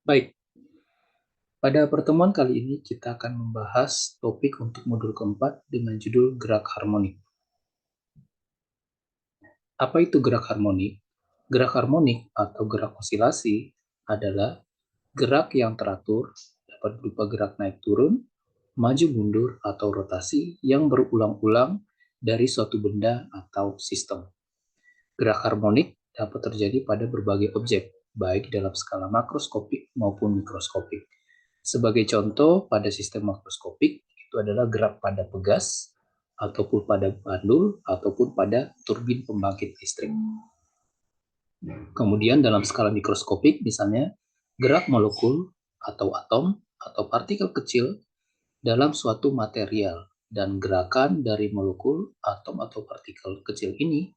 Baik, pada pertemuan kali ini kita akan membahas topik untuk modul keempat dengan judul gerak harmonik. Apa itu gerak harmonik? Gerak harmonik atau gerak osilasi adalah gerak yang teratur, dapat berupa gerak naik turun, maju mundur, atau rotasi yang berulang-ulang dari suatu benda atau sistem. Gerak harmonik dapat terjadi pada berbagai objek, baik dalam skala makroskopik maupun mikroskopik. Sebagai contoh, pada sistem makroskopik itu adalah gerak pada pegas, ataupun pada bandul, ataupun pada turbin pembangkit listrik. Kemudian dalam skala mikroskopik, misalnya gerak molekul atau atom atau partikel kecil dalam suatu material, dan gerakan dari molekul, atom, atau partikel kecil ini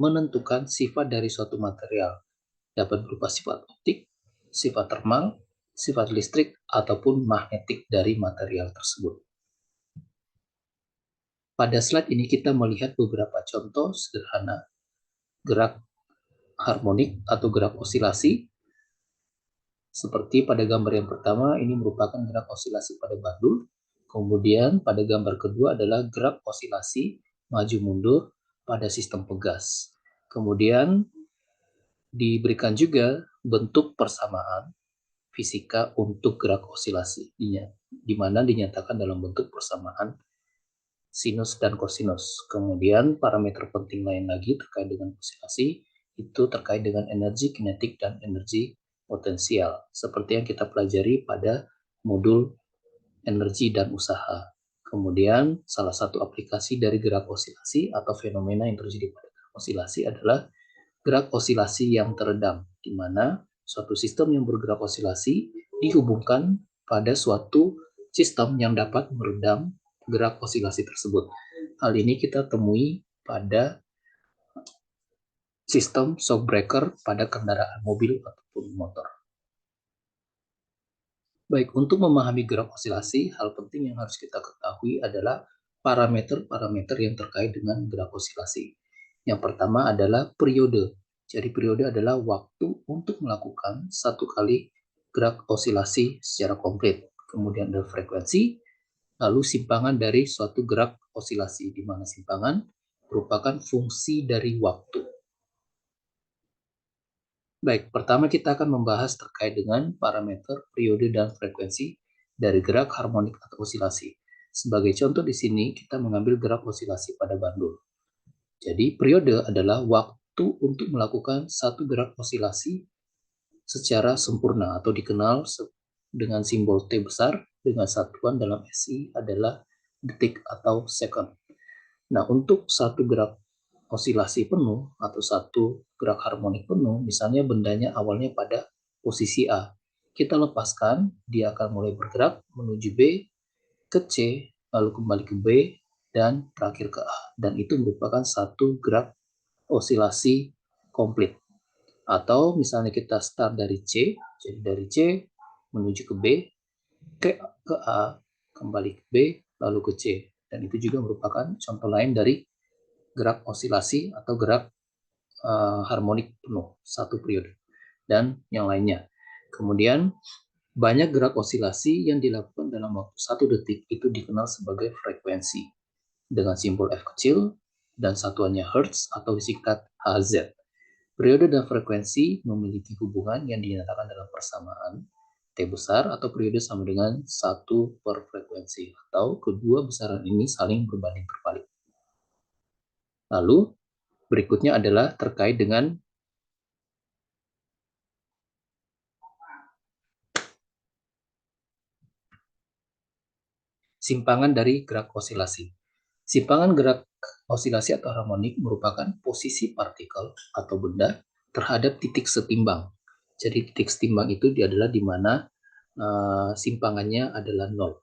menentukan sifat dari suatu material, dapat berupa sifat optik, sifat termal, sifat listrik, ataupun magnetik dari material tersebut. Pada slide ini kita melihat beberapa contoh sederhana gerak harmonik atau gerak osilasi. Seperti pada gambar yang pertama, ini merupakan gerak osilasi pada bandul. Kemudian pada gambar kedua adalah gerak osilasi maju mundur pada sistem pegas. Kemudian diberikan juga bentuk persamaan fisika untuk gerak osilasi, di mana dinyatakan dalam bentuk persamaan sinus dan kosinus. Kemudian parameter penting lain lagi terkait dengan osilasi itu terkait dengan energi kinetik dan energi potensial, seperti yang kita pelajari pada modul energi dan usaha. Kemudian salah satu aplikasi dari gerak osilasi atau fenomena yang terjadi pada gerak osilasi adalah gerak osilasi yang teredam, di mana suatu sistem yang bergerak osilasi dihubungkan pada suatu sistem yang dapat meredam gerak osilasi tersebut. Hal ini kita temui pada sistem shock breaker pada kendaraan mobil ataupun motor. Baik, untuk memahami gerak osilasi, hal penting yang harus kita ketahui adalah parameter-parameter yang terkait dengan gerak osilasi. Yang pertama adalah periode. Jadi periode adalah waktu untuk melakukan satu kali gerak osilasi secara komplit. Kemudian ada frekuensi, lalu simpangan dari suatu gerak osilasi, di mana simpangan merupakan fungsi dari waktu. Baik, pertama kita akan membahas terkait dengan parameter, periode, dan frekuensi dari gerak harmonik atau osilasi. Sebagai contoh di sini, kita mengambil gerak osilasi pada bandul. Jadi, periode adalah waktu untuk melakukan satu gerak osilasi secara sempurna atau dikenal dengan simbol T besar dengan satuan dalam SI adalah detik atau second. Nah, untuk satu gerak osilasi penuh atau satu gerak harmonik penuh, misalnya bendanya awalnya pada posisi A, kita lepaskan, dia akan mulai bergerak menuju B, ke C, lalu kembali ke B, dan terakhir ke A. Dan itu merupakan satu gerak osilasi komplit. Atau misalnya kita start dari C, jadi dari C menuju ke B, ke A, kembali ke B, lalu ke C. Dan itu juga merupakan contoh lain dari gerak osilasi atau gerak harmonik penuh satu periode dan yang lainnya. Kemudian banyak gerak osilasi yang dilakukan dalam waktu 1 detik itu dikenal sebagai frekuensi dengan simbol F kecil dan satuannya Hertz atau disingkat Hz. Periode dan frekuensi memiliki hubungan yang dinyatakan dalam persamaan T besar atau periode sama dengan 1 per frekuensi, atau kedua besaran ini saling berbanding terbalik. Lalu berikutnya adalah terkait dengan simpangan dari gerak osilasi. Simpangan gerak osilasi atau harmonik merupakan posisi partikel atau benda terhadap titik setimbang. Jadi titik setimbang itu adalah di mana simpangannya adalah 0.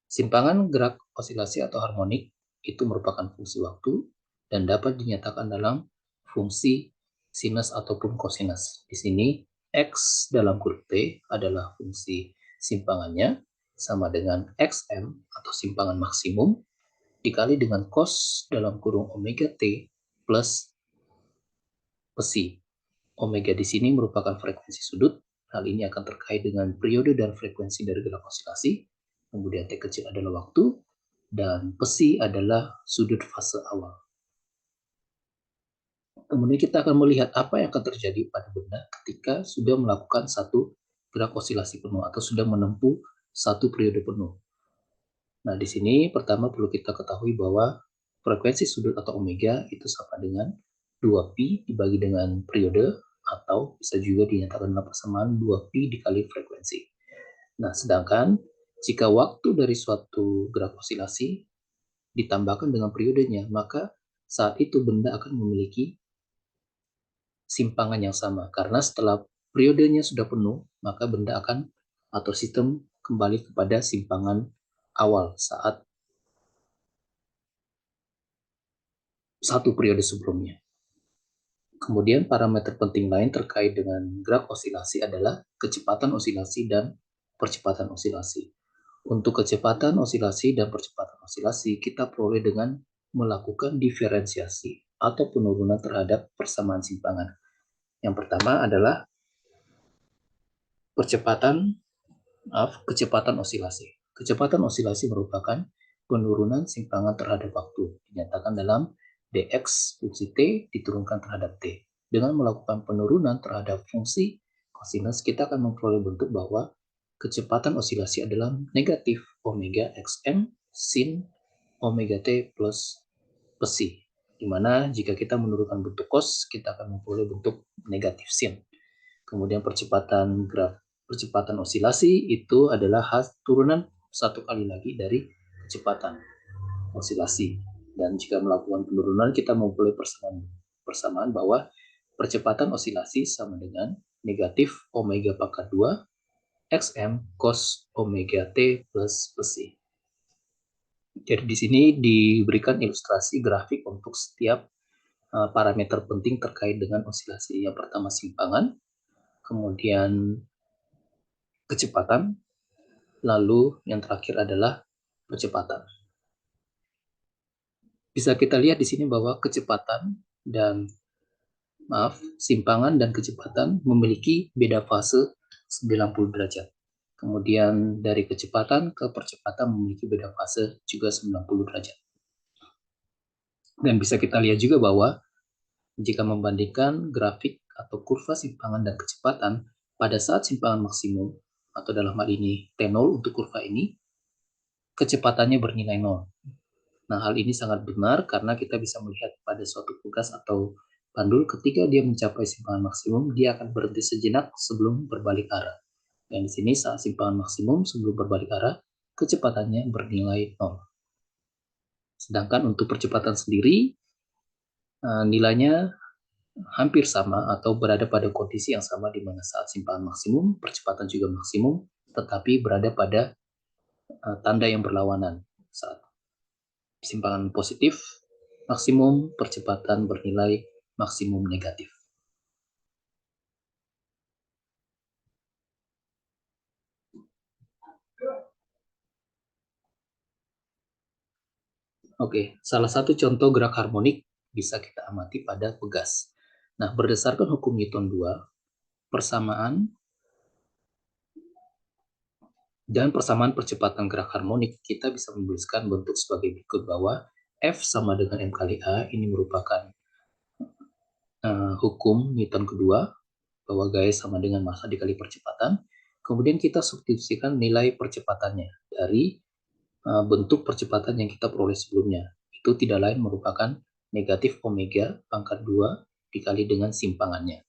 Simpangan gerak osilasi atau harmonik itu merupakan fungsi waktu dan dapat dinyatakan dalam fungsi sinus ataupun kosinus. Di sini X dalam kurung T adalah fungsi simpangannya, sama dengan XM atau simpangan maksimum, dikali dengan cos dalam kurung omega T plus psi. Omega di sini merupakan frekuensi sudut, Hal ini akan terkait dengan periode dan frekuensi dari gerak osilasi. Kemudian T kecil adalah waktu, dan psi adalah sudut fase awal. Kemudian kita akan melihat apa yang akan terjadi pada benda ketika sudah melakukan satu gerak osilasi penuh atau sudah menempuh satu periode penuh. Nah, di sini pertama perlu kita ketahui bahwa frekuensi sudut atau omega itu sama dengan 2pi dibagi dengan periode, atau bisa juga dinyatakan dalam persamaan 2pi dikali frekuensi. Nah, sedangkan jika waktu dari suatu gerak osilasi ditambahkan dengan periodenya, maka saat itu benda akan memiliki simpangan yang sama. Karena setelah periodenya sudah penuh, maka benda akan atau sistem kembali kepada simpangan awal saat satu periode sebelumnya. Kemudian parameter penting lain terkait dengan gerak osilasi adalah kecepatan osilasi dan percepatan osilasi. Untuk kecepatan osilasi dan percepatan osilasi, kita peroleh dengan melakukan diferensiasi atau penurunan terhadap persamaan simpangan. Yang pertama adalah kecepatan osilasi. Kecepatan osilasi merupakan penurunan simpangan terhadap waktu, dinyatakan dalam dx fungsi t diturunkan terhadap t. Dengan melakukan penurunan terhadap fungsi kosinus, kita akan memperoleh bentuk bahwa kecepatan osilasi adalah negatif omega xm sin omega t plus psi. Di mana jika kita menurunkan bentuk cos, kita akan memperoleh bentuk negatif sin. Kemudian percepatan osilasi itu adalah turunan satu kali lagi dari kecepatan osilasi. Dan jika melakukan penurunan, kita memperoleh persamaan bahwa percepatan osilasi sama dengan negatif omega pangkat 2 xm cos omega t plus psi. Jadi di sini diberikan ilustrasi grafik untuk setiap parameter penting terkait dengan osilasi. Yang pertama simpangan, kemudian kecepatan, lalu yang terakhir adalah percepatan. Bisa kita lihat di sini bahwa simpangan dan kecepatan memiliki beda fase 90 derajat. Kemudian dari kecepatan ke percepatan memiliki beda fase juga 90 derajat. Dan bisa kita lihat juga bahwa jika membandingkan grafik atau kurva simpangan dan kecepatan pada saat simpangan maksimum, atau dalam hal ini T0 untuk kurva ini, kecepatannya bernilai 0. Nah, hal ini sangat benar karena kita bisa melihat pada suatu tugas atau bandul ketika dia mencapai simpangan maksimum, dia akan berhenti sejenak sebelum berbalik arah. Dan di sini saat simpangan maksimum sebelum berbalik arah, kecepatannya bernilai 0. Sedangkan untuk percepatan sendiri, nilainya hampir sama atau berada pada kondisi yang sama di mana saat simpangan maksimum, percepatan juga maksimum, tetapi berada pada tanda yang berlawanan. Saat simpangan positif maksimum, percepatan bernilai maksimum negatif. Oke, salah satu contoh gerak harmonik bisa kita amati pada pegas. Nah, berdasarkan hukum Newton 2, persamaan percepatan gerak harmonik, kita bisa menuliskan bentuk sebagai berikut bahwa F sama dengan M kali A. Ini merupakan hukum Newton kedua, bahwa gaya sama dengan massa dikali percepatan. Kemudian kita substitusikan nilai percepatannya dari bentuk percepatan yang kita peroleh sebelumnya. Itu tidak lain merupakan negatif omega pangkat 2 dikali dengan simpangannya.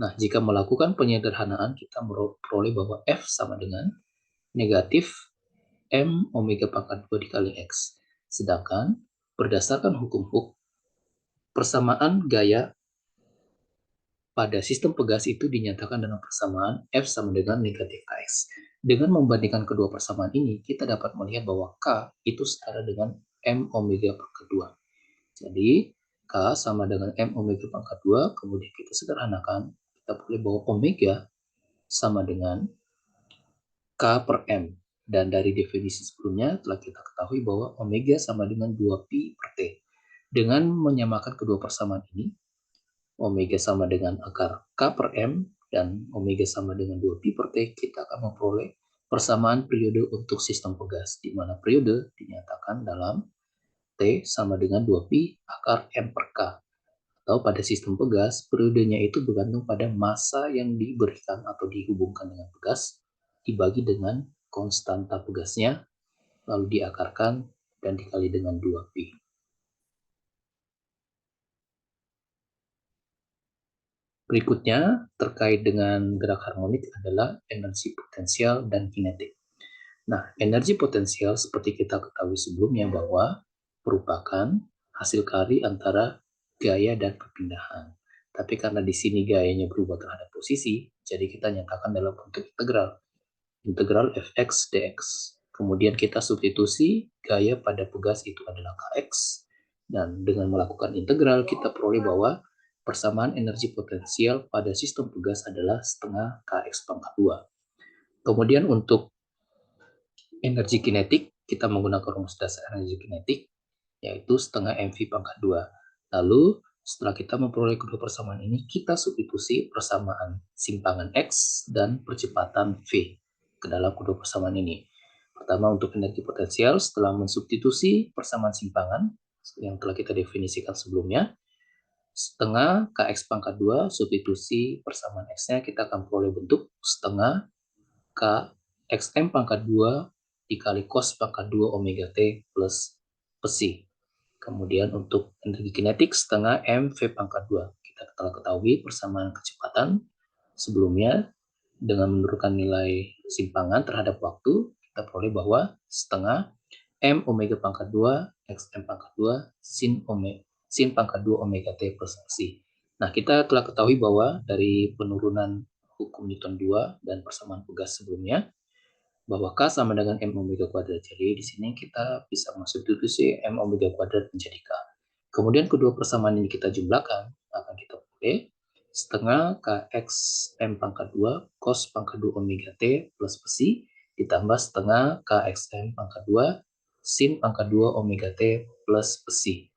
Nah, jika melakukan penyederhanaan, kita memperoleh bahwa F sama dengan negatif M omega pangkat 2 dikali X. Sedangkan berdasarkan hukum Hooke, persamaan gaya pada sistem pegas itu dinyatakan dengan persamaan F sama dengan negatif Kx. Dengan membandingkan kedua persamaan ini, kita dapat melihat bahwa K itu setara dengan M omega pangkat 2. Jadi, K sama dengan M omega pangkat 2, kemudian kita sederhanakan, kita boleh bahwa omega sama dengan K per M. Dan dari definisi sebelumnya telah kita ketahui bahwa omega sama dengan 2pi per T. Dengan menyamakan kedua persamaan ini, omega sama dengan akar K per M, dan omega sama dengan 2pi per T, kita akan memperoleh persamaan periode untuk sistem pegas, di mana periode dinyatakan dalam T sama dengan 2pi akar M per K. Atau pada sistem pegas, periodenya itu bergantung pada massa yang diberikan atau dihubungkan dengan pegas, dibagi dengan konstanta pegasnya, lalu diakarkan dan dikali dengan 2pi. Berikutnya, terkait dengan gerak harmonik adalah energi potensial dan kinetik. Nah, energi potensial seperti kita ketahui sebelumnya bahwa merupakan hasil kari antara gaya dan perpindahan. Tapi karena di sini gayanya berubah terhadap posisi, jadi kita nyatakan dalam bentuk integral. Integral fx dx. Kemudian kita substitusi gaya pada pegas itu adalah kx. Dan dengan melakukan integral, kita peroleh bahwa persamaan energi potensial pada sistem pegas adalah setengah kx pangkat 2. Kemudian untuk energi kinetik, kita menggunakan rumus dasar energi kinetik, yaitu setengah mv pangkat 2. Lalu, setelah kita memperoleh kedua persamaan ini, kita substitusi persamaan simpangan X dan percepatan V ke dalam kedua persamaan ini. Pertama, untuk energi potensial, setelah mensubstitusi persamaan simpangan, yang telah kita definisikan sebelumnya, setengah Kx pangkat 2, substitusi persamaan X-nya, kita akan peroleh bentuk setengah Kxm pangkat 2 dikali cos pangkat 2 omega T plus psi. Kemudian untuk energi kinetik setengah mv pangkat 2. Kita telah ketahui persamaan kecepatan sebelumnya dengan menurunkan nilai simpangan terhadap waktu, kita peroleh bahwa setengah m omega pangkat 2 xm pangkat 2 sin pangkat 2 omega t plus psi. Nah, kita telah ketahui bahwa dari penurunan hukum Newton 2 dan persamaan pegas sebelumnya, bahwa K sama dengan M omega kuadrat. Jadi di sini kita bisa mensubstitusi M omega kuadrat menjadi K. Kemudian kedua persamaan ini kita jumlahkan, akan kita peroleh setengah Kx M pangkat 2 cos pangkat 2 omega T plus psi ditambah setengah Kx M pangkat 2 sin pangkat 2 omega T plus psi.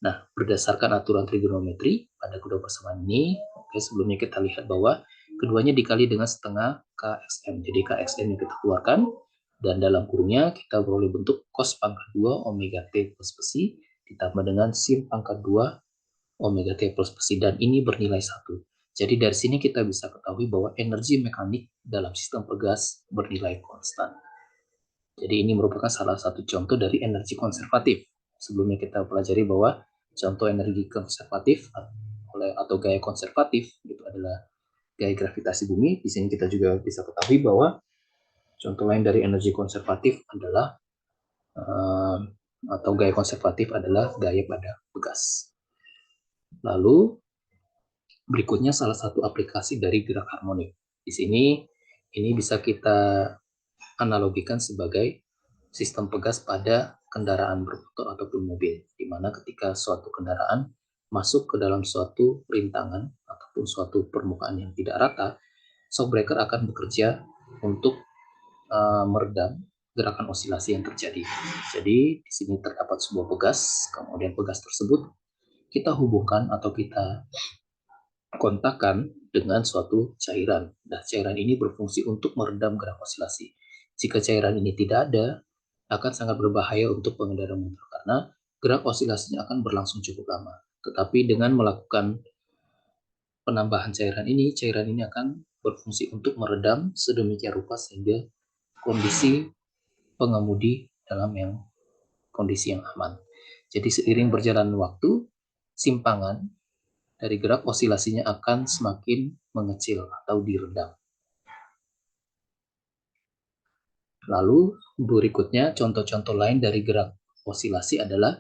Nah, berdasarkan aturan trigonometri pada kedua persamaan ini, sebelumnya kita lihat bahwa keduanya dikali dengan setengah KXM. Jadi KXM yang kita keluarkan, dan dalam kurungnya kita peroleh bentuk cos pangkat 2 omega T plus psi ditambah dengan sin pangkat 2 omega T plus psi, dan ini bernilai 1. Jadi dari sini kita bisa ketahui bahwa energi mekanik dalam sistem pegas bernilai konstan. Jadi ini merupakan salah satu contoh dari energi konservatif. Sebelumnya kita pelajari bahwa contoh energi konservatif atau gaya konservatif itu adalah gaya gravitasi bumi. Di sini kita juga bisa ketahui bahwa contoh lain dari energi konservatif adalah atau gaya konservatif adalah gaya pada pegas. Lalu berikutnya salah satu aplikasi dari gerak harmonik. Di sini ini bisa kita analogikan sebagai sistem pegas pada kendaraan bermotor ataupun mobil, di mana ketika suatu kendaraan masuk ke dalam suatu rintangan ataupun suatu permukaan yang tidak rata, shock breaker akan bekerja untuk meredam gerakan osilasi yang terjadi. Jadi di sini terdapat sebuah pegas, kemudian pegas tersebut kita hubungkan atau kita kontakkan dengan suatu cairan. Nah, cairan ini berfungsi untuk meredam gerak osilasi. Jika cairan ini tidak ada, akan sangat berbahaya untuk pengendara motor karena gerak osilasinya akan berlangsung cukup lama. Tetapi dengan melakukan penambahan cairan ini akan berfungsi untuk meredam sedemikian rupa sehingga kondisi pengemudi dalam kondisi yang aman. Jadi seiring berjalan waktu, simpangan dari gerak osilasinya akan semakin mengecil atau diredam. Lalu berikutnya contoh-contoh lain dari gerak osilasi adalah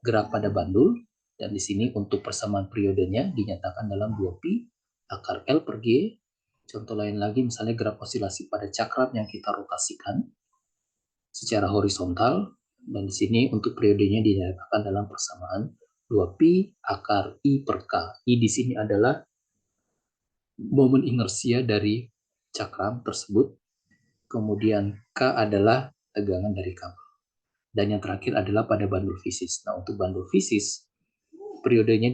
gerak pada bandul, dan di sini untuk persamaan periodenya dinyatakan dalam 2pi akar L per G. Contoh lain lagi misalnya gerak osilasi pada cakram yang kita rotasikan secara horizontal, dan di sini untuk periodenya dinyatakan dalam persamaan 2pi akar I per K. I di sini adalah momen inersia dari cakram tersebut, kemudian K adalah tegangan dari kabel, dan yang terakhir adalah pada bandul fisis. Nah, untuk bandul fisis periodenya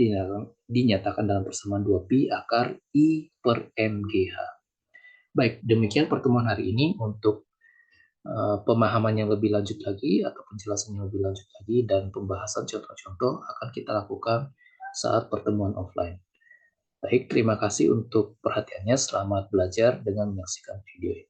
dinyatakan dalam persamaan 2pi akar I per MGH. Baik, demikian pertemuan hari ini. Untuk pemahaman yang lebih lanjut lagi atau penjelasan yang lebih lanjut lagi dan pembahasan contoh-contoh akan kita lakukan saat pertemuan offline. Baik, terima kasih untuk perhatiannya. Selamat belajar dengan menyaksikan video ini.